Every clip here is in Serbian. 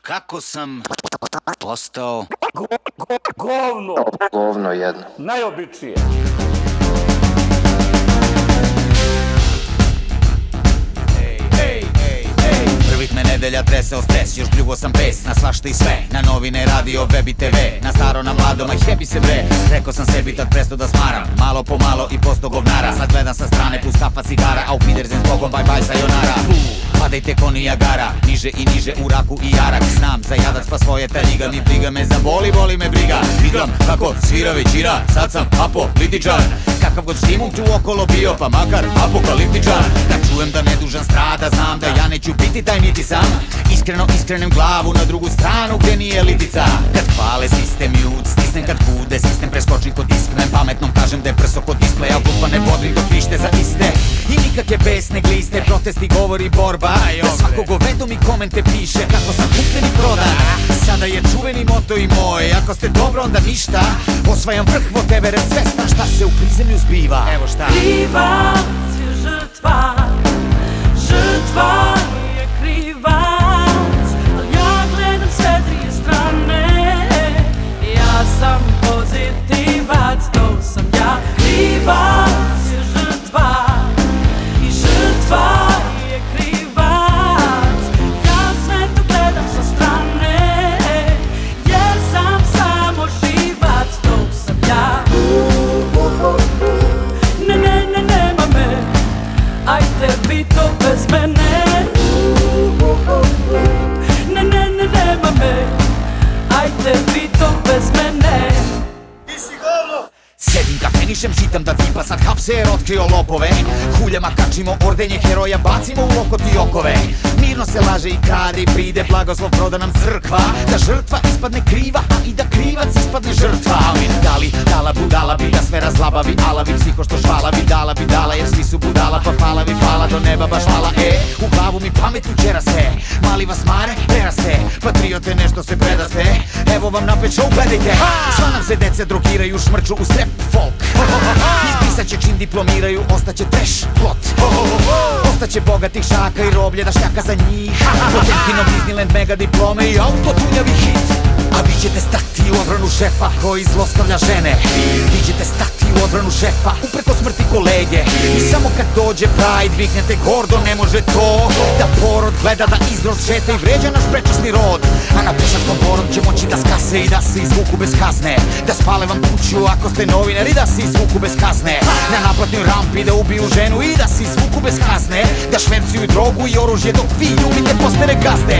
Kako sam postao Govno! Govno jedno. Najobičnije. Prvih me nedelja treseo stres, još pljuvo sam pes na svašta i sve. Na novine, radio, web i TV, na staro, na mlado, ma jebi se bre. Rekao sam sebi tad presto da smaram, malo po malo i posto govnara. Sad gledam sa strane plus kafa cigara, a u Wiedersehen s Bogom, bye bye sayonara. Padajte ko Nijagara, niže i niže u raku i jarak. Znam za jadac pa svoje ta liga, mi briga me zaboli, boli me briga. Iglam kako svira većina, sad sam apolitičan. Kakav god štimung tu okolo bio, pa makar apokaliptičan. Kad čujem da nedužan strada, znam da ja neću biti taj niti sam. Iskreno iskrenem glavu na drugu stranu gdje nije litica. Kad hvale sistem jud, stisnem kad bude sistem. Preskočim kod iskren, pametnom kažem da je prso kod displeja. Glupa ne bodrim dok vište za iste. I nikakve besne gliste, protesti govori borba. Da svako govedo mi komente piše kako sam kupljen i prodan. Sada je čuveni moto i moj, ako ste dobro onda ništa. Osvajam vrh whatever and svestan šta se u prizemlju zbiva. Evo šta. Krivac je žrtva, žrtva je krivac, al ja gledam sve tri strane. Ja sam pozitivac, to sam ja. Krivac je žrtva i žrtva je krivac. Ja sve to gledam sa strane, jer sam samo živac, to sam ja. Nema me, ajde vi to bez mene. Nema me, ajde vi to bez mene. Sedim kafenišem, čitam da tipa sad hapse jer otkrio lopove. Huljama kačimo ordenje heroja, bacimo u oko ti okove. Mirno se laže i krade i pride blagoslov proda nam crkva. Da žrtva ispadne kriva, a i da krivac ispadne žrtva. Da li dala budala bi da sve razlabavi, alavi psiho što žvalavi, dala bi dala jer svi su budala pa palavi pala do neba baš mala. U glavu mi pamet učera se, mali vas mare preraste, patriote nešto se predaste. Evo vam napet show, gledajte. Sva nam se dece drogiraju, šmrču u strep folk. Ispisat će čim diplomiraju, ostaće trash plot. Ostaće bogatih šaka i roblje da šljaka za njih. Potemkinom Disneyland mega diplome i autotunjavi hit. A vi ćete stati u odbranu šefa koji zlostavlja žene. Vi ćete stati u odbranu šefa upreko smrti kolege. I samo kad dođe Pride viknete gordo, ne može to da porod gleda da izgroz šeta i vređa naš prečasni rod. A na pešačkom porom će moći da skase i da se izvuku bez kazne. Da spale vam kuću ako ste novinari, da se izvuku bez kazne. Na naplatnoj rampi da ubiju ženu i da se izvuku bez kazne. Da švercuju drogu i oružje dok vi ljubite postere gazde.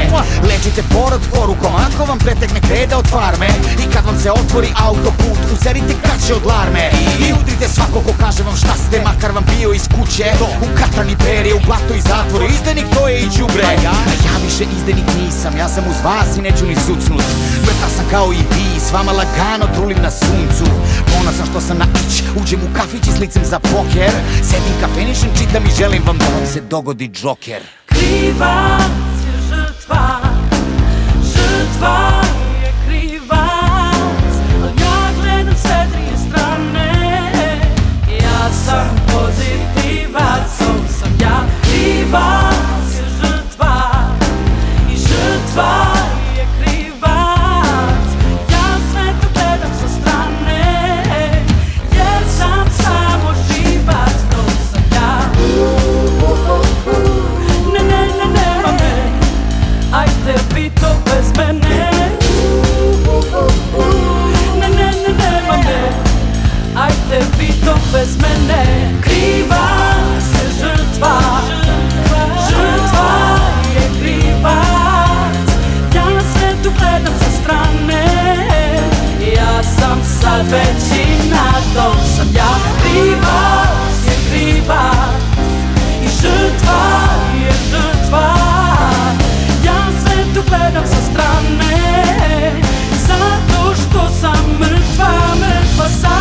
Lečite porod porukom ako vam pretekne kreda od farme. I kad vam se otvori autoput, uzerite kraće od larme. I udrite svako ko kaže vam šta ste, makar vam bio iz kuće. U katani perje, u blato i zatvoru, izdenik to je i đubre. A ja više izdenik nisam, ja sam uz vas i neću ni sucnut. Mrtav sam kao i vi, s vama lagano trulim na suncu. Ponosan što sam na ić, uđem u kafić i s licem za poker. Sedim kafenišem, čitam i želim vam da vam se dogodi džoker. Krivac je žrtva, žrtva je krivac, al ja gledam sve tri strane. Ja sam pozitivac, to sam ja. Krivac je žrtva i žrtva je krivac. Ja sve to gledam sa strane, jer sam samo živac, to sam ja. Nema me, ajde vi to bez mene. Nema me, ajde vi to bez mene. Krivac je žrtva, žrtva je krivac. Ja na svetu gledam sa strane, ja sam sad većina, to sam ja. Krivac je krivac i žrtva je žrtva. Ja svetu gledam sa strane, zato što sam mrtva, mrtva sam.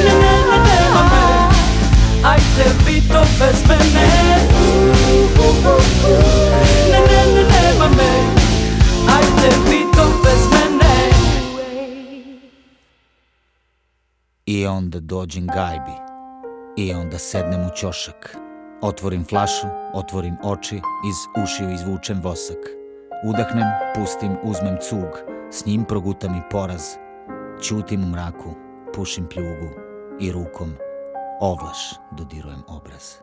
Nema me, ajde vi to bez mene. Nema me, ajde vi to bez mene. I onda dođem gajbi, i onda sednem u ćošak, Otvorim flašu, otvorim oči, iz ušiju izvučem vosak. Udahnem, pustim, uzmem cug, s njim progutam i poraz. Ćutim u mraku, pušim pljugu i rukom ovlaš dodirujem obraz.